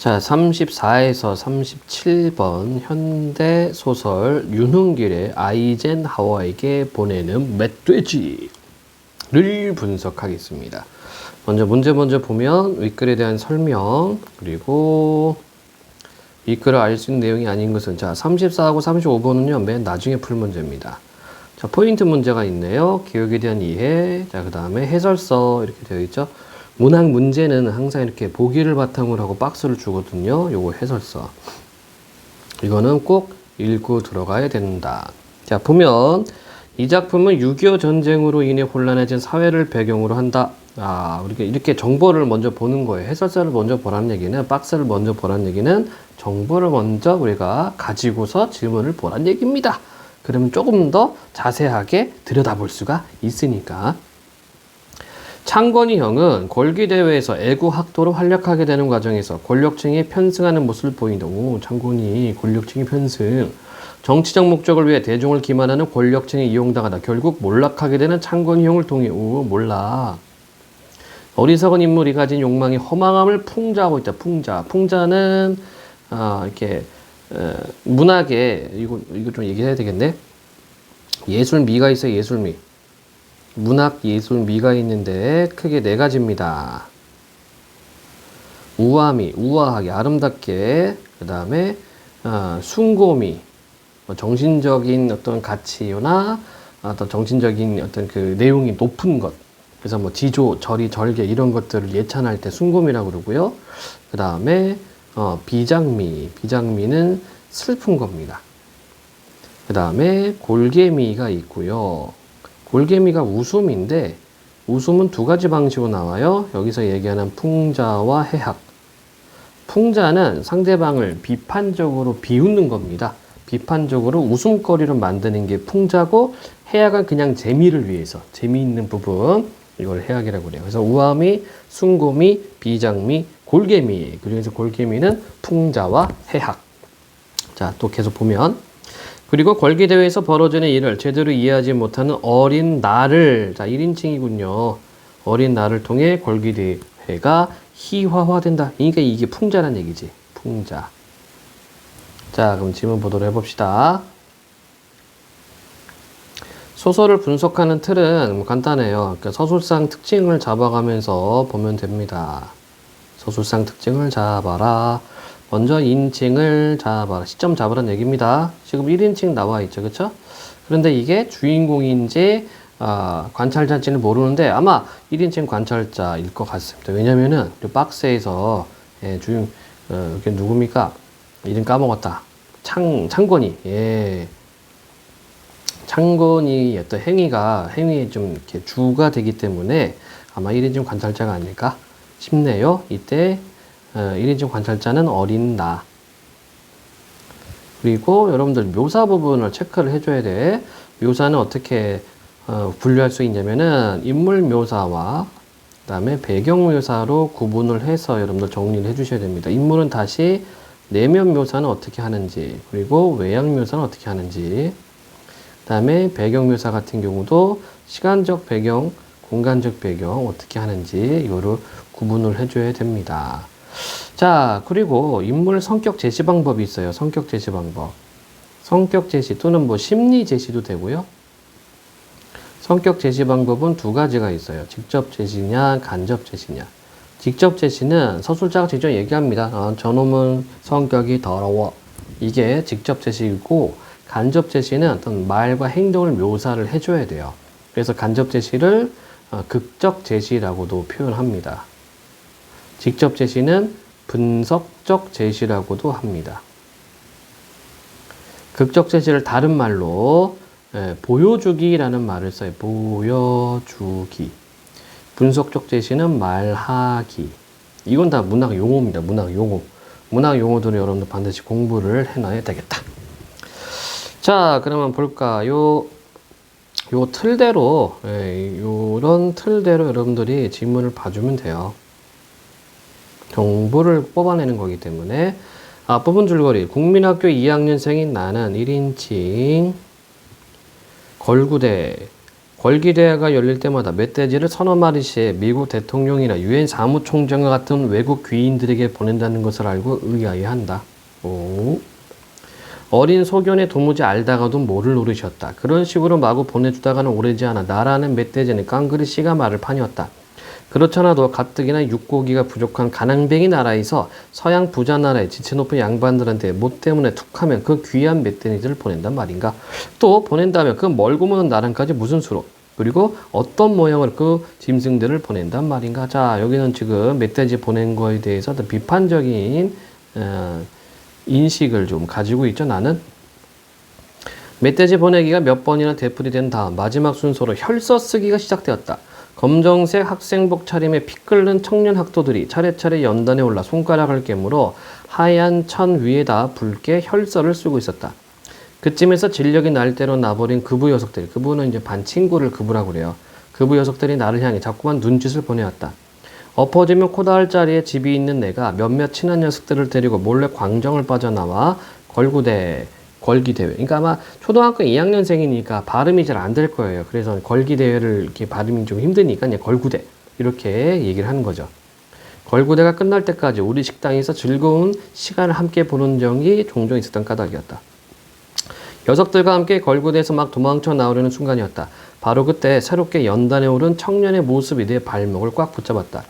자, 34에서 37번 현대소설 윤흥길의 아이젠하워에게 보내는 멧돼지를 분석하겠습니다. 문제 먼저 보면 윗글에 대한 설명, 그리고 윗글을 알 수 있는 내용이 아닌 것은, 자, 34하고 35번은요 맨 나중에 풀 문제입니다. 자, 포인트 문제가 있네요. 기억에 대한 이해, 자, 그 다음에 해설서 이렇게 되어 있죠. 문학 문제는 항상 이렇게 보기를 바탕으로 하고 박스를 주거든요. 요거 해설서. 이거는 꼭 읽고 들어가야 된다. 자, 보면 이 작품은 6.25 전쟁으로 인해 혼란해진 사회를 배경으로 한다. 우리가 이렇게 정보를 먼저 보는 거예요. 해설서를 먼저 보라는 얘기는, 박스를 먼저 보라는 얘기는 정보를 먼저 우리가 가지고서 질문을 보라는 얘기입니다. 그러면 조금 더 자세하게 들여다볼 수가 있으니까. 창건이 형은 골기대회에서 애국학도로 활약하게 되는 과정에서 권력층이 편승하는 모습을 보인다. 오, 창건이 권력층이 편승. 정치적 목적을 위해 대중을 기만하는 권력층이 이용당하다. 결국 몰락하게 되는 창건이 형을 통해. 오, 몰락. 어리석은 인물이 가진 욕망이 허망함을 풍자하고 있다. 풍자는 이렇게 문학에 이거 좀 얘기해야 되겠네. 예술미가 있어요. 예술미. 문학 예술미가 있는데 크게 네 가지입니다. 우아미, 우아하게, 아름답게. 그 다음에 숭고미, 정신적인 어떤 가치나 어떤 정신적인 어떤 그 내용이 높은 것. 그래서 뭐 지조, 절이, 절개 이런 것들을 예찬할 때 숭고미라고 그러고요. 그 다음에 비장미는 슬픈 겁니다. 그 다음에 골개미가 있고요. 골개미가 웃음인데, 웃음은 두 가지 방식으로 나와요. 여기서 얘기하는 풍자와 해학. 풍자는 상대방을 비판적으로 비웃는 겁니다. 비판적으로 웃음거리로 만드는 게 풍자고, 해학은 그냥 재미를 위해서, 재미있는 부분, 이걸 해학이라고 그래요. 그래서 우아미, 숭고미, 비장미, 골개미. 그중에서 골개미는 풍자와 해학. 자, 또 계속 보면, 그리고 골기대회에서 벌어지는 일을 제대로 이해하지 못하는 어린 나를, 자, 1인칭이군요. 어린 나를 통해 골기대회가 희화화된다. 그러니까 이게 풍자란 얘기지. 풍자. 자, 그럼 질문 보도록 해봅시다. 소설을 분석하는 틀은 뭐 간단해요. 그러니까 서술상 특징을 잡아가면서 보면 됩니다. 서술상 특징을 잡아라. 먼저 인칭을 잡아라. 시점 잡으라는 얘기입니다. 지금 1인칭 나와 있죠. 그쵸? 그런데 이게 주인공인지 관찰자인지는 모르는데 아마 1인칭 관찰자일 것 같습니다. 왜냐면은 이 박스에서 이게 누굽니까? 이름 까먹었다. 창건이. 예. 창건이 어떤 행위에 좀 이렇게 주가 되기 때문에 아마 1인칭 관찰자가 아닐까 싶네요. 이때 1인칭 관찰자는 어린 나. 그리고 여러분들 묘사 부분을 체크를 해줘야 돼. 묘사는 어떻게 분류할 수 있냐면은 인물 묘사와 그 다음에 배경 묘사로 구분을 해서 여러분들 정리를 해주셔야 됩니다. 인물은 다시 내면 묘사는 어떻게 하는지, 그리고 외양 묘사는 어떻게 하는지, 그 다음에 배경 묘사 같은 경우도 시간적 배경, 공간적 배경 어떻게 하는지 이거를 구분을 해줘야 됩니다. 자, 그리고 인물 성격 제시 방법이 있어요. 성격 제시 방법. 성격 제시 또는 뭐 심리 제시도 되고요. 성격 제시 방법은 두 가지가 있어요. 직접 제시냐, 간접 제시냐. 직접 제시는 서술자가 직접 얘기합니다. 저놈은 성격이 더러워. 이게 직접 제시이고, 간접 제시는 어떤 말과 행동을 묘사를 해줘야 돼요. 그래서 간접 제시를 극적 제시라고도 표현합니다. 직접 제시는 분석적 제시라고도 합니다. 극적 제시를 다른 말로 보여주기라는 말을 써요. 보여주기. 분석적 제시는 말하기. 이건 다 문학 용어입니다. 문학 용어. 문학 용어들은 여러분들 반드시 공부를 해놔야 되겠다. 자, 그러면 볼까요? 요 틀대로, 요런 틀대로 여러분들이 질문을 봐주면 돼요. 정보를 뽑아내는 거기 때문에. 뽑은 줄거리. 국민학교 2학년생인 나는 1인칭 걸구대 걸기대회가 열릴 때마다 멧돼지를 서너 마리씩 미국 대통령이나 유엔 사무총장과 같은 외국 귀인들에게 보낸다는 것을 알고 의아해한다. 오. 어린 소견에 도무지 알다가도 모를 노릇이었다. 그런 식으로 마구 보내주다가는 오래지 않아 나라는 멧돼지는 깡그리 씨가 말을 파니었다. 그렇잖아도 가뜩이나 육고기가 부족한 가난뱅이 나라에서 서양 부자 나라의 지체 높은 양반들한테 뭐 때문에 툭하면 그 귀한 멧돼지를 보낸단 말인가? 또 보낸다면 그 멀고 먼 나라까지 무슨 수로? 그리고 어떤 모양으로 그 짐승들을 보낸단 말인가? 자, 여기는 지금 멧돼지 보낸 거에 대해서 더 비판적인 인식을 좀 가지고 있죠. 나는 멧돼지 보내기가 몇 번이나 되풀이된 다음 마지막 순서로 혈서 쓰기가 시작되었다. 검정색 학생복 차림의 피 끓는 청년 학도들이 차례차례 연단에 올라 손가락을 깨물어 하얀 천 위에다 붉게 혈서를 쓰고 있었다. 그쯤에서 진력이 날대로 나버린 그부 녀석들, 그부는 이제 반 친구를 그부라고 그래요. 그부 녀석들이 나를 향해 자꾸만 눈짓을 보내왔다. 엎어지면 코다할 자리에 집이 있는 내가 몇몇 친한 녀석들을 데리고 몰래 광정을 빠져나와 걸기대회. 그러니까 아마 초등학교 2학년생이니까 발음이 잘 안 될 거예요. 그래서 걸기대회를 이렇게 발음이 좀 힘드니까 그냥 걸구대. 이렇게 얘기를 하는 거죠. 걸구대가 끝날 때까지 우리 식당에서 즐거운 시간을 함께 보는 적이 종종 있었던 까닭이었다. 녀석들과 함께 걸구대에서 막 도망쳐 나오려는 순간이었다. 바로 그때 새롭게 연단에 오른 청년의 모습이 내 발목을 꽉 붙잡았다.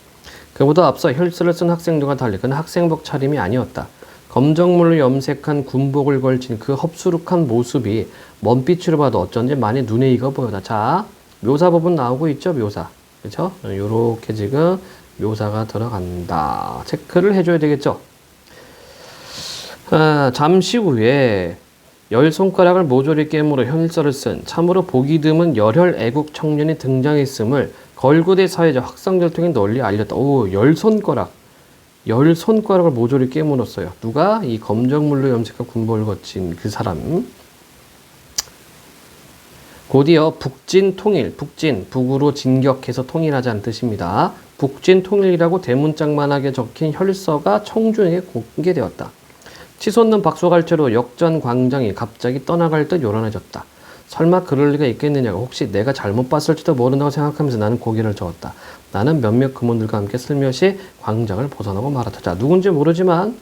그보다 앞서 혈서를 쓴 학생들과 달리 그는 학생복 차림이 아니었다. 검정물로 염색한 군복을 걸친 그 흡수룩한 모습이 먼빛으로 봐도 어쩐지 많이 눈에 익어 보여다. 자, 묘사 부분 나오고 있죠, 묘사. 그렇죠? 요렇게 지금 묘사가 들어간다. 체크를 해줘야 되겠죠? 잠시 후에 열 손가락을 모조리 깨물어 혈서를 쓴 참으로 보기 드문 열혈 애국 청년이 등장했음을 걸구대 사회적 학생들 통해 널리 알렸다. 오, 열 손가락을 모조리 깨물었어요. 누가? 이 검정물로 염색한 군복을 거친 그 사람. 곧이어 북진 통일, 북으로 진격해서 통일하자는 뜻입니다. 북진 통일이라고 대문짝만하게 적힌 혈서가 청중에게 공개되었다. 치솟는 박수갈채로 역전 광장이 갑자기 떠나갈 듯 요란해졌다. 설마 그럴 리가 있겠느냐고 혹시 내가 잘못 봤을지도 모른다고 생각하면서 나는 고개를 저었다. 나는 몇몇 금원들과 함께 슬며시 광장을 벗어나고 말았다. 자, 누군지 모르지만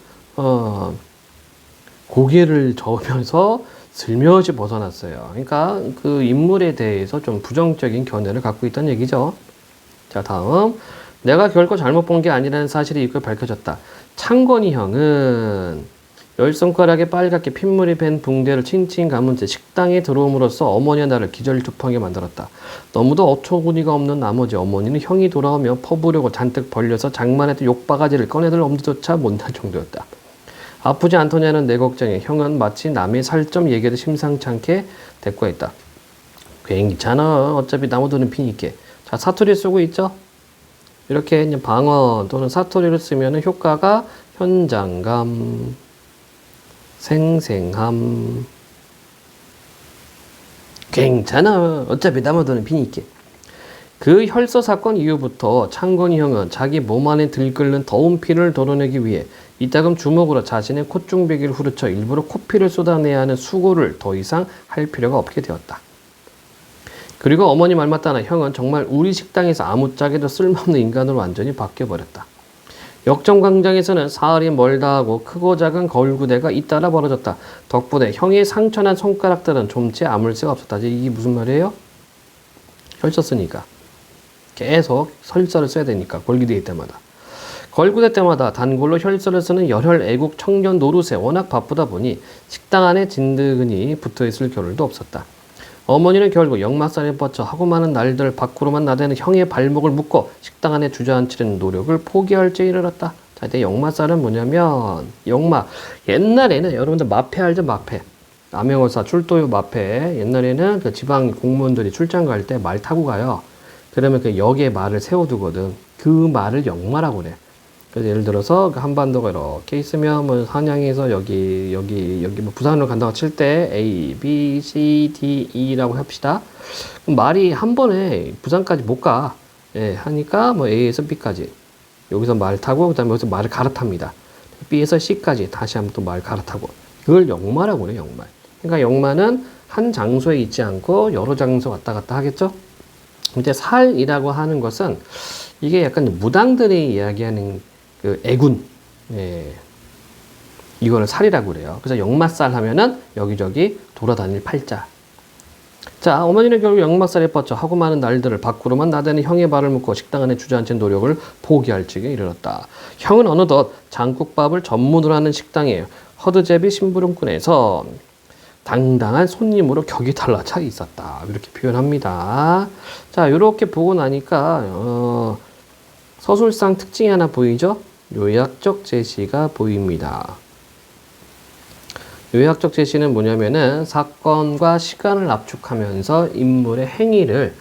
고개를 저으면서 슬며시 벗어났어요. 그러니까 그 인물에 대해서 좀 부정적인 견해를 갖고 있다는 얘기죠. 자, 다음. 내가 결코 잘못 본 게 아니라는 사실이 이끌 밝혀졌다. 창건이 형은 열 손가락에 빨갛게 핏물이 밴 붕대를 칭칭 감은 채 식당에 들어옴으로써 어머니와 나를 기절초풍하게 만들었다. 너무도 어처구니가 없는 나머지 어머니는 형이 돌아오며 퍼부려고 잔뜩 벌려서 장만했던 욕바가지를 꺼내들 엄두조차 못날 정도였다. 아프지 않더냐는 내 걱정에 형은 마치 남의 살점 얘기해도 심상치 않게 대꾸했다. 괜찮아. 어차피 나무들은 피니께. 자, 사투리 쓰고 있죠? 이렇게 그냥 방언 또는 사투리를 쓰면 효과가 현장감, 생생함. 괜찮아. 어차피 나무들은 피니께. 그 혈서 사건 이후부터 창건이 형은 자기 몸 안에 들끓는 더운 피를 덜어내기 위해 이따금 주먹으로 자신의 콧중배기를 후려쳐 일부러 코피를 쏟아내야 하는 수고를 더 이상 할 필요가 없게 되었다. 그리고 어머니 말 맞다나 형은 정말 우리 식당에서 아무짝에도 쓸모없는 인간으로 완전히 바뀌어버렸다. 역정광장에서는 사흘이 멀다 하고 크고 작은 걸구대가 잇따라 벌어졌다. 덕분에 형의 상처난 손가락들은 좀채 아물 새가 없었다. 이게 무슨 말이에요? 혈서 쓰니까. 계속 혈서를 써야 되니까 걸기대회 때마다. 걸구대 때마다 단골로 혈서를 쓰는 열혈 애국 청년 노릇에 워낙 바쁘다 보니 식당 안에 진드근이 붙어있을 겨를도 없었다. 어머니는 결국 역마살에 뻗쳐 하고 많은 날들 밖으로만 나대는 형의 발목을 묶어 식당 안에 주저앉히려는 노력을 포기할지 이르렀다. 자, 이때 역마살은 뭐냐면 옛날에는 여러분들 마패 알죠? 마패. 남영어사 출도요 마패. 옛날에는 그 지방 공무원들이 출장 갈 때 말 타고 가요. 그러면 그 역에 말을 세워두거든. 그 말을 역마라고 그래. 그래서 예를 들어서 그 한반도가 이렇게 있으면 뭐 한양에서 여기 뭐 부산으로 간다고 칠 때 A, B, C, D, E라고 합시다. 그럼 말이 한 번에 부산까지 못 가. 예, 하니까 뭐 A에서 B까지 여기서 말 타고 그다음에 여기서 말을 갈아탑니다. B에서 C까지 다시 한번 또 말 갈아타고. 그걸 역마라고 그래요, 역마. 그러니까 역마는 한 장소에 있지 않고 여러 장소 왔다 갔다 하겠죠? 근데 살이라고 하는 것은 이게 약간 무당들이 이야기하는 그 애군, 예, 이거를 살이라고 그래요. 그래서 역마살 하면은 여기저기 돌아다닐 팔자. 자, 어머니는 결국 역마살에 뻗쳐 하고 많은 날들을 밖으로만 나대는 형의 발을 묶고 식당 안에 주저앉힌 노력을 포기할 지경에 이르렀다. 형은 어느덧 장국밥을 전문으로 하는 식당에 허드제비 심부름꾼에서 당당한 손님으로 격이 달라차 있었다. 이렇게 표현합니다. 자, 이렇게 보고 나니까 서술상 특징이 하나 보이죠? 요약적 제시가 보입니다. 요약적 제시는 뭐냐면은 사건과 시간을 압축하면서 인물의 행위를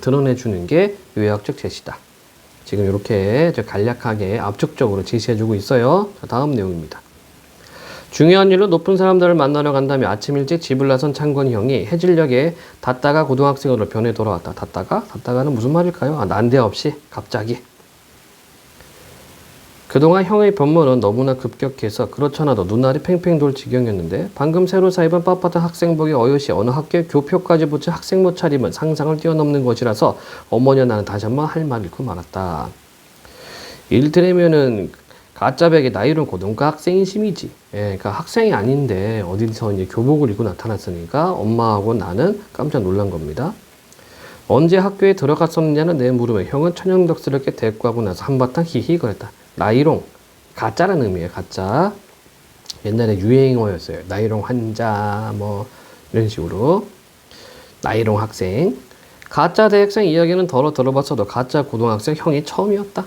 드러내주는 게 요약적 제시다. 지금 이렇게 간략하게 압축적으로 제시해주고 있어요. 자, 다음 내용입니다. 중요한 일로 높은 사람들을 만나러 간다며 아침 일찍 집을 나선 창건이 형이 해질녘에 닷다가 고등학생으로 변해 돌아왔다. 닷다가는 무슨 말일까요? 아, 난데없이 갑자기. 그동안 형의 변모는 너무나 급격해서 그렇잖아도 눈알이 팽팽 돌 지경이었는데 방금 새로 사입은 빳빳한 학생복에 어여시 어느 학교에 교표까지 붙인 학생모 차림은 상상을 뛰어넘는 것이라서 어머니와 나는 다시 한번 할 말을 잃고 말았다. 이를테면은 가짜백의 나이론 고등과 학생인 심이지. 예, 그러니까 학생이 아닌데 어디서 이제 교복을 입고 나타났으니까 엄마하고 나는 깜짝 놀란 겁니다. 언제 학교에 들어갔었느냐는 내 물음에 형은 천연덕스럽게 대꾸하고 나서 한바탕 히히 거렸다. 나이롱, 가짜라는 의미예요. 가짜. 옛날에 유행어였어요. 나이롱 환자 뭐 이런 식으로. 나이롱 학생. 가짜 대학생 이야기는 덜어 들어봤어도 가짜 고등학생 형이 처음이었다.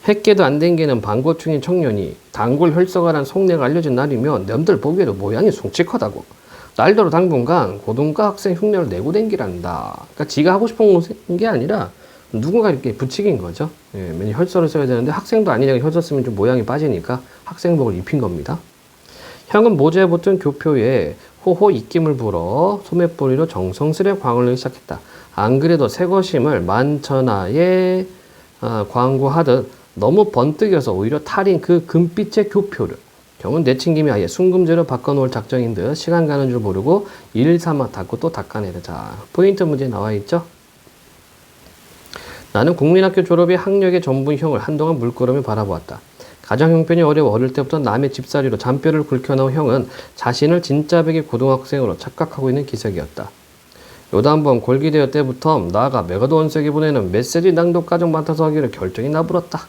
핵계도 안 댕기는 반고충인 청년이 단골 혈서가란 속내가 알려진 날이면 남들 보기에도 모양이 숭직하다고. 날더러 당분간 고등과 학생 흉내를 내고 댕기란다. 그러니까 지가 하고 싶은 게 아니라 누군가 이렇게 부추긴 거죠. 예, 맨날 혈서를 써야 되는데 학생도 아니냐고 혈서 쓰면 좀 모양이 빠지니까 학생복을 입힌 겁니다. 형은 모자에 붙은 교표에 호호 입김을 불어 소매뿌리로 정성스레 광을 내기 시작했다. 안 그래도 새것임을 만천하에 광고하듯 너무 번뜩여서 오히려 탈인 그 금빛의 교표를 형은 내친김에 아예 순금제로 바꿔놓을 작정인 듯 시간 가는 줄 모르고 일 삼아 닦고 또 닦아내자. 자, 포인트 문제 나와 있죠? 나는 국민학교 졸업이 학력의 전부인 형을 한동안 물끄러미 바라보았다. 가정 형편이 어려워 어릴 때부터 남의 집살이로 잔뼈를 굵혀나온 형은 자신을 진짜백의 고등학생으로 착각하고 있는 기색이었다. 요단번 골기대회 때부터 나아가 메가드원석이 보내는 메시지 낭독과정 맡아서 하기로 결정이 나불었다.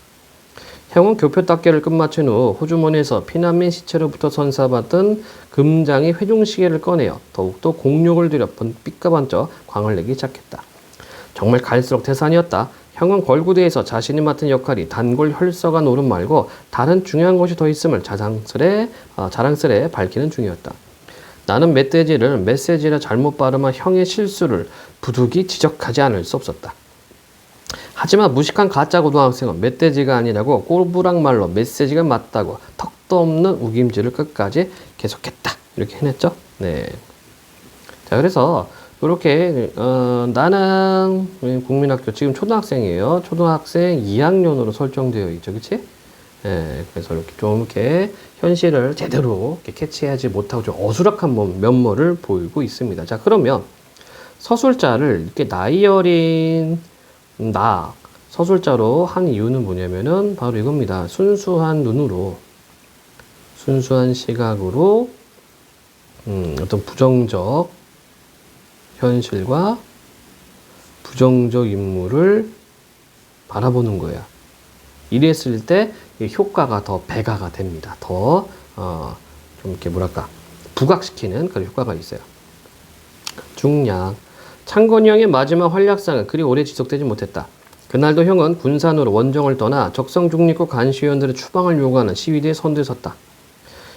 형은 교표 닦기를 끝마친 후 호주머니에서 피난민 시체로부터 선사받던 금장의 회중시계를 꺼내어 더욱더 공력을 들여 삐까번쩍 광을 내기 시작했다. 정말 갈수록 태산이었다. 형은 걸구대에서 자신이 맡은 역할이 단골 혈서가 노름 말고 다른 중요한 것이 더 있음을 자랑스레 밝히는 중이었다. 나는 멧돼지를 메시지라 잘못 발음한 형의 실수를 부득이 지적하지 않을 수 없었다. 하지만 무식한 가짜 고등학생은 멧돼지가 아니라고 꼬부랑말로 메시지가 맞다고 턱도 없는 우김질을 끝까지 계속했다. 이렇게 해냈죠. 네. 자, 그래서 이렇게 나는 국민학교 지금 초등학생이에요. 초등학생 2학년으로 설정되어 있죠, 그렇지? 예, 그래서 이렇게 좀 이렇게 현실을 제대로 이렇게 캐치하지 못하고 좀 어수락한 면모를 보이고 있습니다. 자, 그러면 서술자를 이렇게 나이 어린 서술자로 한 이유는 뭐냐면은 바로 이겁니다. 순수한 눈으로, 순수한 시각으로 어떤 부정적 현실과 부정적 인물을 바라보는 거야. 이랬을 때 효과가 더 배가가 됩니다. 더 좀 이렇게 뭐랄까 부각시키는 그런 효과가 있어요. 중량. 창건이 형의 마지막 활약상은 그리 오래 지속되지 못했다. 그날도 형은 군산으로 원정을 떠나 적성중립국 간시의원들의 추방을 요구하는 시위대에 선두에 섰다.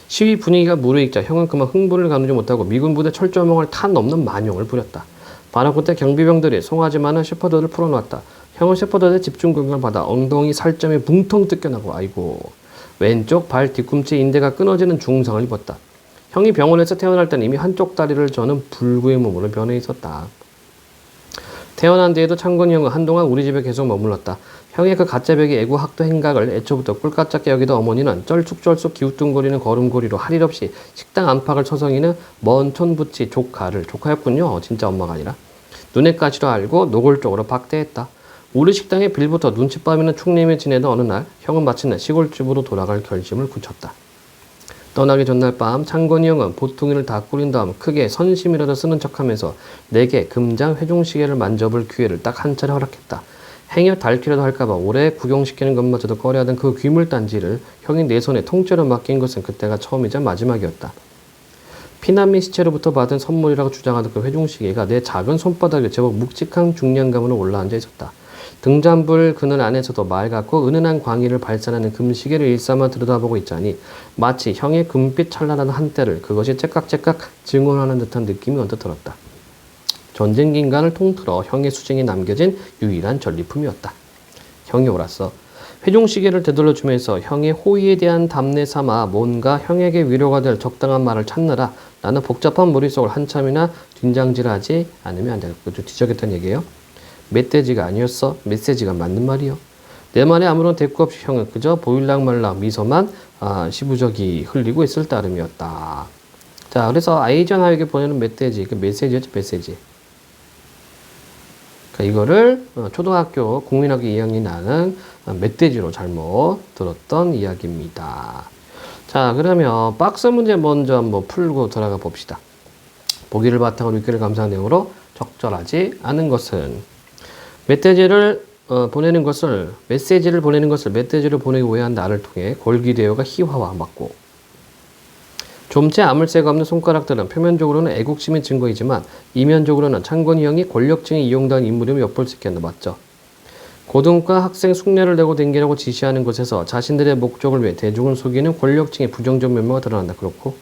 시위 분위기가 무르익자 형은 그만 흥분을 가누지 못하고 미군 부대 철조망을 탄 넘는 만용을 부렸다. 바로 그때 경비병들이 송아지 많은 셰퍼드를 풀어놓았다. 형은 셰퍼드의 집중 공격을 받아 엉덩이 살점이 붕텅 뜯겨나고 아이고 왼쪽 발 뒤꿈치 인대가 끊어지는 중상을 입었다. 형이 병원에서 태어날 때는 이미 한쪽 다리를 저는 불구의 몸으로 변해 있었다. 태어난 뒤에도 창건이 형은 한동안 우리 집에 계속 머물렀다. 형의 그 가짜벽의 애구 학도 행각을 애초부터 꿀같잡게 여기던 어머니는 쩔쑥쩔쑥 기우뚱거리는 걸음걸이로 할 일 없이 식당 안팎을 서성이는 먼 촌부치 조카였군요. 진짜 엄마가 아니라. 눈엣가시로 알고 노골적으로 박대했다. 우리 식당에 빌부터 눈칫밥이나 축내며 지내던 어느 날 형은 마침내 시골집으로 돌아갈 결심을 굳혔다. 떠나기 전날 밤 창건이 형은 보퉁이를 다 꾸린 다음 크게 선심이라도 쓰는 척하면서 내게 금장 회종시계를 만져볼 기회를 딱 한 차례 허락했다. 행여 닳기라도 할까봐 오래 구경시키는 것마저도 꺼려하던 그 귀물단지를 형이 내 손에 통째로 맡긴 것은 그때가 처음이자 마지막이었다. 피난민 시체로부터 받은 선물이라고 주장하던 그 회종시계가 내 작은 손바닥에 제법 묵직한 중량감으로 올라앉아 있었다. 등잔불 그늘 안에서도 맑았고 은은한 광기를 발산하는 금시계를 일삼아 들여다보고 있자니 마치 형의 금빛 찬란한 한때를 그것이 째깍째깍 증언하는 듯한 느낌이 언뜻 들었다. 전쟁 기간을 통틀어 형의 수정이 남겨진 유일한 전리품이었다. 형이 옳았어. 회종시계를 되돌려주면서 형의 호의에 대한 답례 삼아 뭔가 형에게 위로가 될 적당한 말을 찾느라 나는 복잡한 머릿속을 한참이나 뒷장질하지 않으면 안 될 것도 뒤적였던 얘기예요. 멧돼지가 아니었어. 메시지가 맞는 말이요. 내 말에 아무런 대꾸 없이 형은 그저 보일락말락 미소만 시부적이 흘리고 있을 따름이었다. 자, 그래서 아이젠하이에게 보내는 멧돼지, 그 메시지였죠, 메시지. 그러니까 이거를 초등학교 국민학교 2학년 나는 멧돼지로 잘못 들었던 이야기입니다. 자, 그러면 박스 문제 먼저 한번 풀고 들어가 봅시다. 보기를 바탕으로 읽기를 감사한 내용으로 적절하지 않은 것은 멧돼지를 보내는 것을 메시지를 보내는 것을 멧돼지를 보내기 오해한 나를 통해 골기대오가 희화화 맞고 좀채 아물새가 없는 손가락들은 표면적으로는 애국심의 증거이지만 이면적으로는 창건이 형이 권력층에 이용당한 인물임을 엿볼 수 있겠나 맞죠. 고등과 학생 숙례를 내고 댕기라고 지시하는 곳에서 자신들의 목적을 위해 대중을 속이는 권력층의 부정적 면모가 드러난다. 그렇고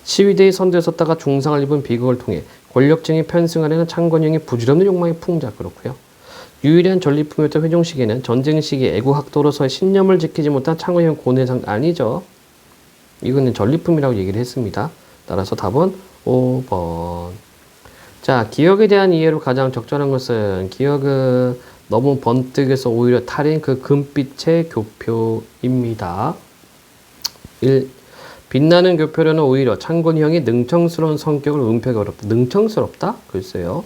시위대의 선두에 섰다가 중상을 입은 비극을 통해 권력층이 편승하려는 창건이 형의 부질없는 욕망의 풍자. 그렇고요. 유일한 전리품이었던 회종시계는 전쟁 시기 애국학도로서의 신념을 지키지 못한 창건이 형 고뇌상 아니죠. 이거는 전리품이라고 얘기를 했습니다. 따라서 답은 5번. 자, 기억에 대한 이해로 가장 적절한 것은 기억은 너무 번뜩해서 오히려 탈인 그 금빛의 교표입니다. 1. 빛나는 교표로는 오히려 창건이 형이 능청스러운 성격을 은폐하기 어렵다. 능청스럽다? 글쎄요.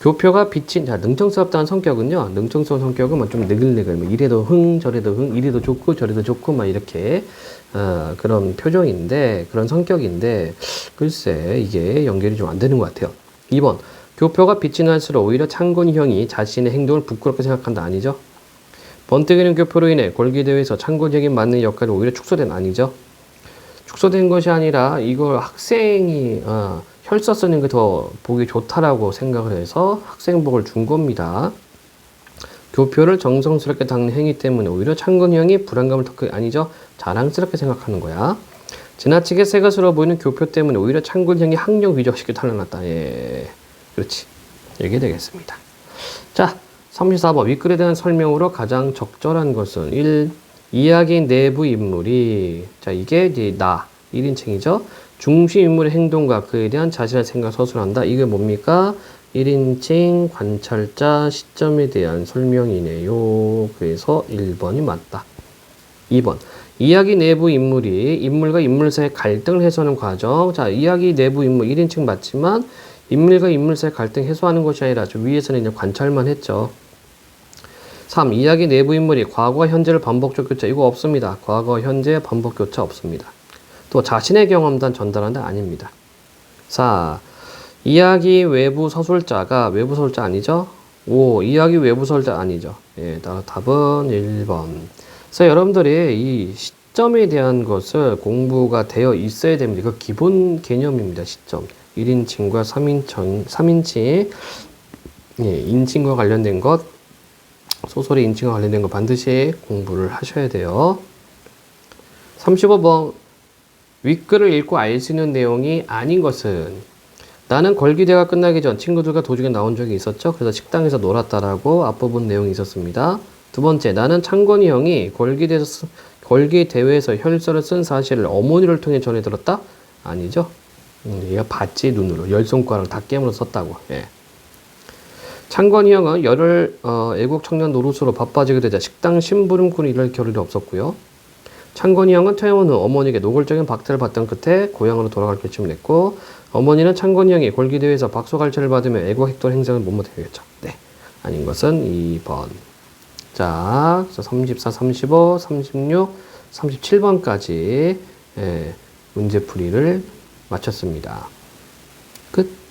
교표가 비친, 자, 능청스럽다는 성격은요, 능청스러운 성격은 뭐 좀 느글느글, 뭐 이래도 흥, 저래도 흥, 이래도 좋고, 저래도 좋고, 막 이렇게, 그런 표정인데, 그런 성격인데, 글쎄, 이게 연결이 좀 안 되는 것 같아요. 2번, 교표가 빛이 날수록 오히려 창건이 형이 자신의 행동을 부끄럽게 생각한다. 아니죠? 번뜩이는 교표로 인해 골기대회에서 창건이 형이 맡는 역할이 오히려 축소된 아니죠? 축소된 것이 아니라 이걸 학생이, 혈서 쓰는 게 더 보기 좋다라고 생각을 해서 학생복을 준 겁니다. 교표를 정성스럽게 닦는 행위 때문에 오히려 창건이 형이 불안감을 더 크게 아니죠? 자랑스럽게 생각하는 거야. 지나치게 새 것으로 보이는 교표 때문에 오히려 창건이 형이 학력 위적시켜 탈려났다. 예, 그렇지. 얘기 되겠습니다. 자, 34번 윗글에 대한 설명으로 가장 적절한 것은 1. 이야기 내부 인물이 자 이게 이제 나 1인칭이죠. 중심 인물의 행동과 그에 대한 자신의 생각을 서술한다. 이게 뭡니까? 1인칭 관찰자 시점에 대한 설명이네요. 그래서 1번이 맞다. 2번. 이야기 내부 인물이 인물과 인물 사이의 갈등을 해소하는 과정. 자, 이야기 내부 인물 1인칭 맞지만 인물과 인물 사이의 갈등 해소하는 것이 아니라 위에서는 이제 관찰만 했죠. 3. 이야기 내부 인물이 과거와 현재를 반복적 교차. 이거 없습니다. 과거, 현재 반복 교차 없습니다. 또 자신의 경험담 전달한다 아닙니다. 4. 이야기 외부 서술자가 외부 서술자 아니죠? 5. 이야기 외부 서술자 아니죠? 예, 따라 답은 1번. 그래서 여러분들이 이 시점에 대한 것을 공부가 되어 있어야 됩니다. 그 기본 개념입니다. 시점. 1인칭과 3인칭 예, 인칭과 관련된 것 소설의 인칭과 관련된 거 반드시 공부를 하셔야 돼요. 35번 윗글을 읽고 알 수 있는 내용이 아닌 것은 나는 걸기대가 끝나기 전 친구들과 도중에 나온 적이 있었죠. 그래서 식당에서 놀았다라고 앞부분 내용이 있었습니다. 두 번째, 나는 창건이 형이 걸기대회에서 혈서를 쓴 사실을 어머니를 통해 전해 들었다? 아니죠. 얘가 봤지 눈으로. 열 손가락을 다 깨물어 썼다고. 예. 창건이 형은 열흘 애국 청년 노릇으로 바빠지게 되자 식당 심부름꾼이 일할 겨를이 없었고요. 창건이 형은 퇴원 후 어머니에게 노골적인 박탈을 받던 끝에 고향으로 돌아갈 결심을 했고 어머니는 창건이 형이 골기대회에서 박수갈채를 받으며 애국했던 행적을 못못하겠죠. 네, 아닌 것은 2번. 자, 34, 35, 36, 37번까지 문제풀이를 마쳤습니다. 끝.